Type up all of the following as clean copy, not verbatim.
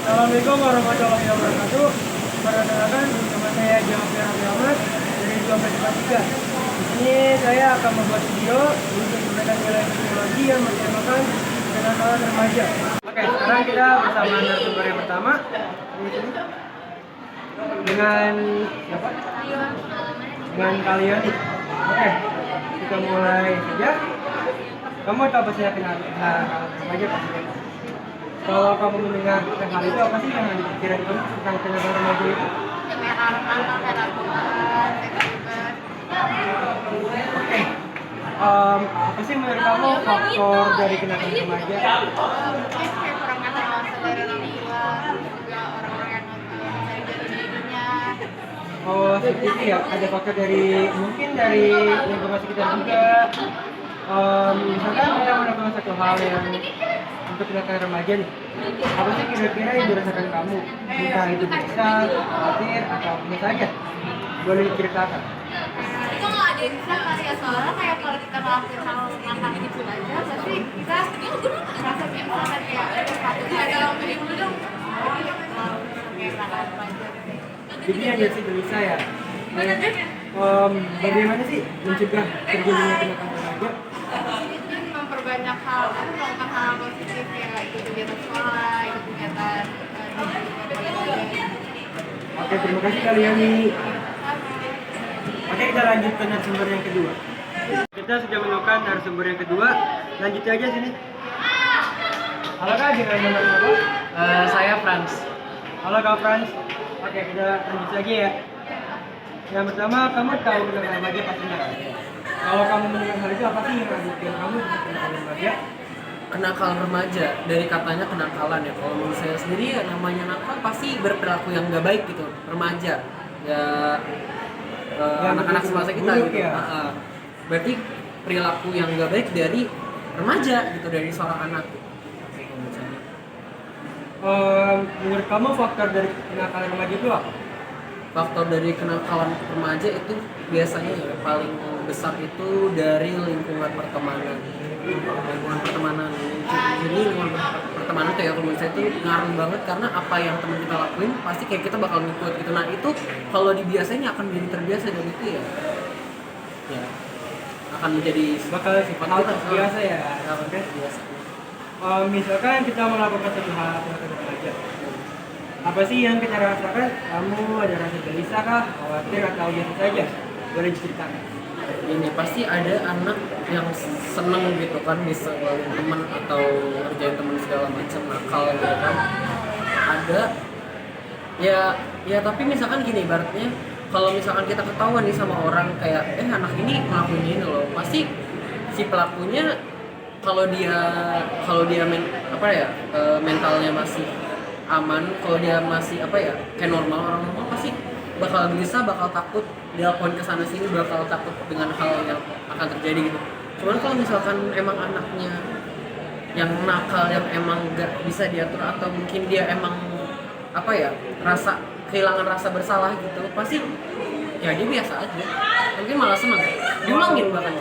Assalamualaikum warahmatullahi wabarakatuh. Perkenalkan, nama saya Jafar Ahmad dari Dompet 43. Di sini saya akan membuat video untuk memberikan nilai psikologi yang bertemakan kenakalan remaja. Oke, sekarang kita bersama narasumber yang pertama dengan siapa? Dengan kalian. Oke, kita mulai saja. Kamu tahu apa sih kenakalan remaja pasti? Kalau kamu mendengar tentang hal itu, apa sih yang ada di pikiran kamu tentang kenakalan remaja itu? Oke, apa sih menurut kamu faktor dari kenakalan remaja? Mungkin kayak kurang evaluasi dari orang tua, juga orang-orang yang mencari dirinya. Oh, seperti itu ya. Ada faktor dari mungkin dari lingkungan sekitar juga. Misalkan kita melakukan satu hal yang untuk kenakalan remaja nih. Apa sih kira-kira yang dirasakan kamu? Entah itu bisa, khawatir, atau apa saja. Boleh diceritakan. Itu nggak ada yang bisa kali ya, soalnya kayak kalau kita ngelakuin hal nakal gitu aja, pasti kita merasa kayak misalkan kayak sepatunya ada yang beli dulu dong. Kayak kenakalan remaja. Jadi yang jadi gelisah ya. Bagaimana sih mencegah terjadinya kenakalan remaja? Itu memperbanyak hal, melakukan hal positif kayak ikut kegiatan sekolah, ikut kegiatan Oke, terima kasih kalian nih. Oke, kita lanjut ke narasumber yang kedua. Kita sudah menemukan narasumber yang kedua. Lanjut aja sini. Halo Kak, dengan nama siapa? Saya Franz. Halo Kak Frans. Oke, kita lanjut lagi ya. Yang pertama, kamu tahu kenakalan remaja pastinya. Kalau kamu mendengar hal itu, apa sih yang ada di pikiran kamu tentang kenakalan remaja? Kenakalan remaja, dari katanya kenakalan ya. Kalau menurut saya sendiri ya namanya nakal pasti berperilaku yang nggak baik gitu. Remaja ya, anak-anak semasa kita buruk gitu. ya? Berarti perilaku yang nggak baik dari remaja gitu, dari seorang anak. Menurut kamu faktor dari kenakalan remaja itu apa? Faktor dari kenakalan remaja itu biasanya ya paling besar itu dari lingkungan pertemanan. Jadi lingkungan pertemanan tuh ya kalau menurut saya itu ngaruh banget, karena apa yang teman kita lakuin pasti kayak kita bakal ngikut gitu. Nah itu kalau dibiasain akan menjadi terbiasa, dan itu ya akan menjadi Bakal sifat hal kita. biasa ya. Oke, biasa. Misalkan kita melakukan satu hal kenakalan remaja, apa sih yang kita rasakan? Kamu ada rasa gelisah kah, khawatir, atau biasa saja? Boleh diceritakan. Ini pasti ada anak yang seneng gitu kan, bisa ngeluarin teman atau ngerjain teman segala macam nakal gitu kan. Ada ya tapi misalkan gini, ibaratnya kalau misalkan kita ketahuan nih sama orang kayak anak ini ngelakuin ini loh, pasti si pelakunya kalau dia mentalnya masih aman, kalau dia masih kayak orang normal pasti bakal gelisah, bakal takut dilakukan kesana sini, bakal takut dengan hal yang akan terjadi gitu. Cuman kalau misalkan emang anaknya yang nakal, yang emang gak bisa diatur, atau mungkin dia emang kehilangan rasa bersalah gitu, pasti ya dia biasa aja, mungkin malah senang diulangin bahkan.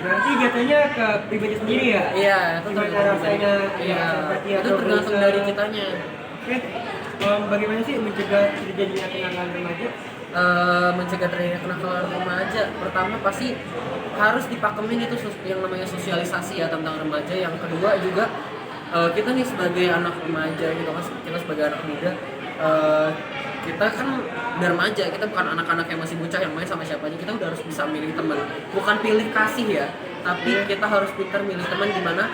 Berarti jatuhnya ke pribadi sendiri ya? Iya, itu Gimana rasanya? Iya, seperti itu atau tergantung gelisah? dari kitanya. Oke, bagaimana sih mencegah terjadinya kenakalan remaja? Mencegah terjadinya kenakalan remaja, pertama pasti harus dipakemin itu yang namanya sosialisasi ya tentang remaja. Yang kedua juga kita nih sebagai anak remaja gitu kan, kita sebagai anak muda, kita kan udah remaja, kita bukan anak-anak yang masih bocah yang main sama siapa aja. Kita udah harus bisa milih teman, bukan pilih kasih ya, tapi kita harus pintar milih teman, gimana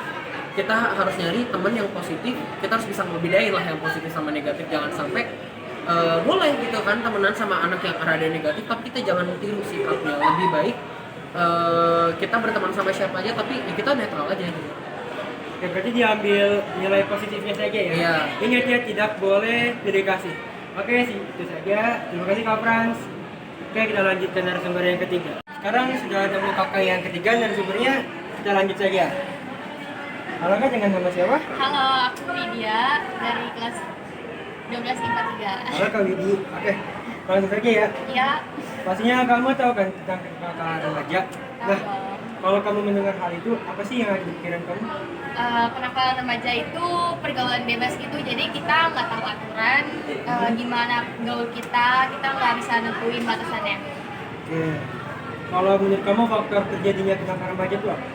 kita harus nyari teman yang positif. Kita harus bisa ngebedain lah yang positif sama negatif. Jangan sampai boleh gitu kan temenan sama anak yang rada negatif, tapi kita jangan tiru sikapnya. Lebih baik kita berteman sama siapa aja, tapi ya kita netral aja gitu. Ya, berarti diambil nilai positifnya saja ya? Iya. Ingat ya, tidak boleh pilih kasih. Oke sih, itu saja. Terima kasih Kak Frans. Oke, kita lanjut ke narasumber yang ketiga. Sekarang sudah ada kakak yang ketiga narasumbernya, kita lanjut saja. Halo Kak, dengan nama siapa? Halo, aku Widya dari kelas 12 IPA 3. Halo Kak Widi. Oke, langsung saja ya. Iya, Pastinya kamu tahu kan tentang kenakalan remaja. Nah, tahu. Kalau kamu mendengar hal itu, apa sih yang ada di pikiran kamu? Kenakalan remaja itu pergaulan bebas gitu, jadi kita nggak tahu aturan, gimana gaul kita nggak bisa nentuin batasannya. Oke. Kalau menurut kamu faktor terjadinya kenakalan remaja itu apa?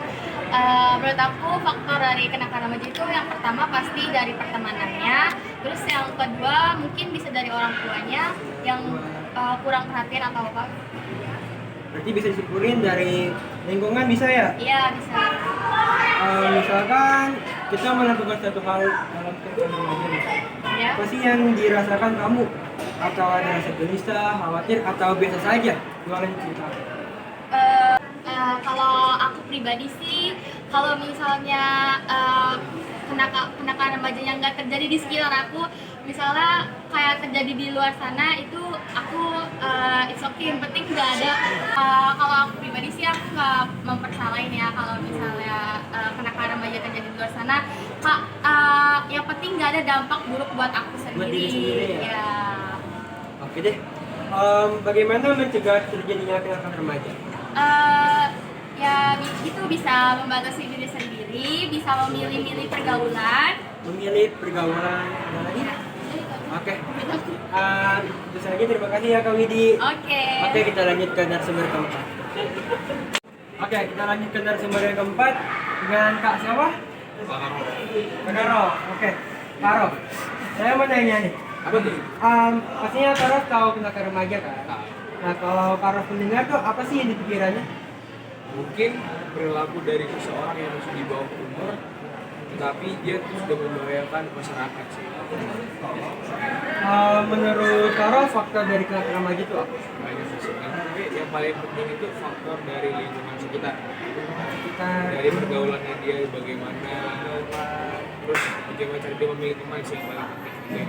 Menurut aku faktor dari kenakalan remaja itu yang pertama pasti dari pertemanannya, terus yang kedua mungkin bisa dari orang tuanya yang kurang perhatian atau apa. Berarti bisa disimpulin dari lingkungan bisa ya? Iya bisa. Misalkan kita melakukan satu hal dalam kenakalan remaja nih. Ya. Apa sih yang dirasakan kamu? Atau ada rasa gelisah, khawatir, atau biasa saja? Jualan cerita. Kalau aku pribadi sih, kalau misalnya kenakalan remaja yang nggak terjadi di sekitar aku, misalnya kayak terjadi di luar sana, itu aku it's okay, yang penting nggak ada. Kalau aku pribadi sih aku nggak mempersalahin ya kalau misalnya kenakalan remaja terjadi di luar sana. Yang penting nggak ada dampak buruk buat aku sendiri. Buat diri sendiri ya? Ya. Oke deh. Bagaimana mencegah terjadinya kenakalan remaja? Ya itu bisa membatasi diri sendiri, bisa memilih-milih pergaulan. Memilih pergaulan. Ada lagi? Oke. Itu saja, terima kasih ya Kak Widi. Oke. Oke, kita lanjut ke narasumber keempat. Oke, kita lanjut ke narasumber yang keempat dengan Kak siapa? Kak Karo. Oke, Karo. Saya mau nanya nih. Apa tuh? Pastinya Karo tahu kenakalan remaja kan? Nah, kalau Karo mendengar tuh apa sih yang di pikirannya? Mungkin perilaku dari seseorang yang masih di bawah umur, tetapi dia tuh sudah membahayakan masyarakat sih. Menurut Karo, faktor dari kenakalan remaja itu apa? Banyak sih. Tapi yang paling penting itu faktor dari lingkungan sekitar. Kita Dari pergaulannya dia bagaimana, terus bagaimana cara dia memilih teman sih yang paling penting.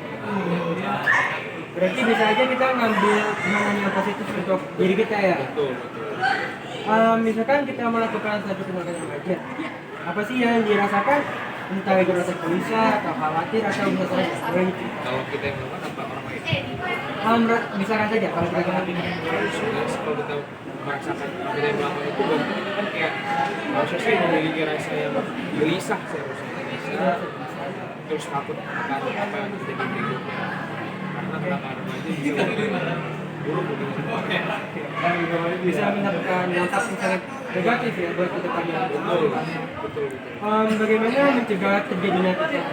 berarti bisa aja kita ngambil mana yang positif untuk diri kita ya. Betul, betul. Misalkan kita melakukan satu kenakalan remaja, apa sih yang dirasakan? Entah itu rasa gelisah atau khawatir atau bisa Kalau kita yang melakukan apa orang lain? misalkan saja kalau kita Sebenarnya kalau kita merasakan kita yang melakukan itu berarti kita kan kayak harusnya sih memiliki rasa yang gelisah seharusnya gelisah, terus takut akan apa yang terjadi berikutnya, karena kenakalan remaja bisa buruk bisa mendapatkan dampak yang sangat negatif ya buat kita depannya. betul betul. Bagaimana mencegah terjadinya kenakalan?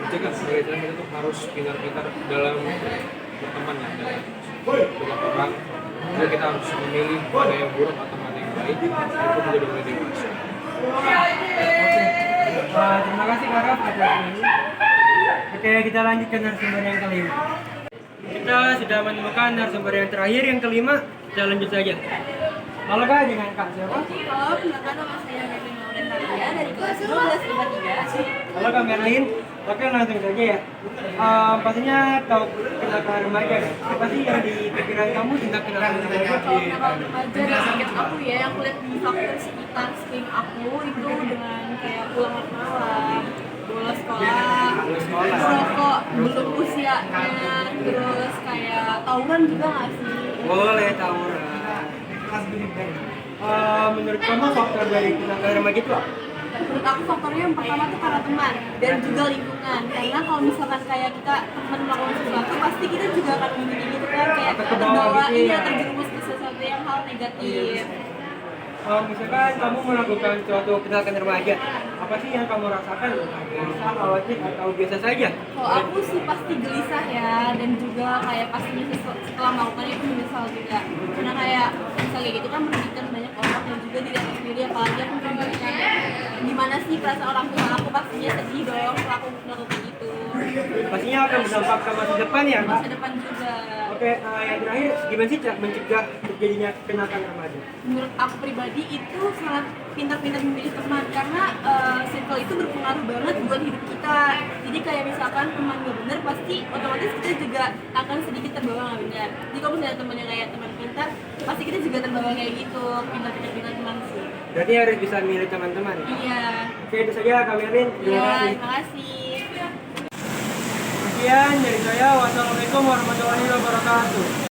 Mencegah sebagai cara kita tuh harus pintar-pintar dalam berteman ya, dalam orang. Jadi kita harus memilih mana yang buruk atau mana yang baik. Itu juga udah mulai dewasa. Oke. Terima kasih Kak Raf atas ini. Oke, kita lanjut ke narasumber yang kelima. Kita sudah menemukan narasumber yang terakhir, yang kelima. Kita lanjut saja. Halo Kak, dengan Kak siapa? Halo, kenalkan nama saya Merlin Maulana dari kelas 12 IPA 3. Halo Kak Merlin. Oke, langsung saja ya. Pastinya tahu kenakalan remaja kan? Apa sih yang di pikiran kamu tentang kenakalan remaja? Kalau kenakalan remaja dari target aku ya, yang kulihat di faktor sekitar sekeliling aku itu dengan kayak pulang malam, bolos sekolah, merokok belum usianya, terus kayak tawuran juga nggak sih? Boleh tawuran. Menurut kamu faktor dari kenakalan remaja itu apa? Menurut aku faktornya yang pertama tuh karena teman dan juga lingkungan, karena kalau misalkan kayak kita teman melakukan sesuatu pasti kita juga akan memiliki gitu kan, kayak Atau kebawa terbawa gitu ya. terjerumus ke sesuatu yang hal negatif. Misalkan kamu melakukan suatu kenakalan remaja, apa sih yang kamu rasakan? Gelisah, khawatir, atau biasa saja? Kalau aku sih pasti gelisah ya, dan juga kayak pasti setelah melakukannya itu menyesal juga, karena kayak misalnya gitu kan merugikan banyak orang dan juga diri aku sendiri, apalagi aku memikirkan gimana sih perasaan orang tua aku, pastinya sedih dong kalau aku melakukan itu. Pastinya akan berdampak ke masa depan ya, Kak? Masa depan juga. Oke, yang terakhir, gimana sih Cak mencegah terjadinya kenakalan remaja? Menurut aku pribadi itu sangat pintar-pintar memilih teman, karena circle itu berpengaruh banget buat hidup kita. Jadi kayak misalkan teman gak bener, pasti otomatis kita juga akan sedikit terbawa gak bener. Jadi kalau misalnya temannya kayak teman pintar, pasti kita juga terbawa kayak gitu, pintar-pintar teman sih. Berarti harus bisa milih teman-teman ya? Iya. Oke, itu saja Kak Merlin. Terima Iya, kasih. terima kasih. Sekian dari saya. Wassalamualaikum warahmatullahi wabarakatuh.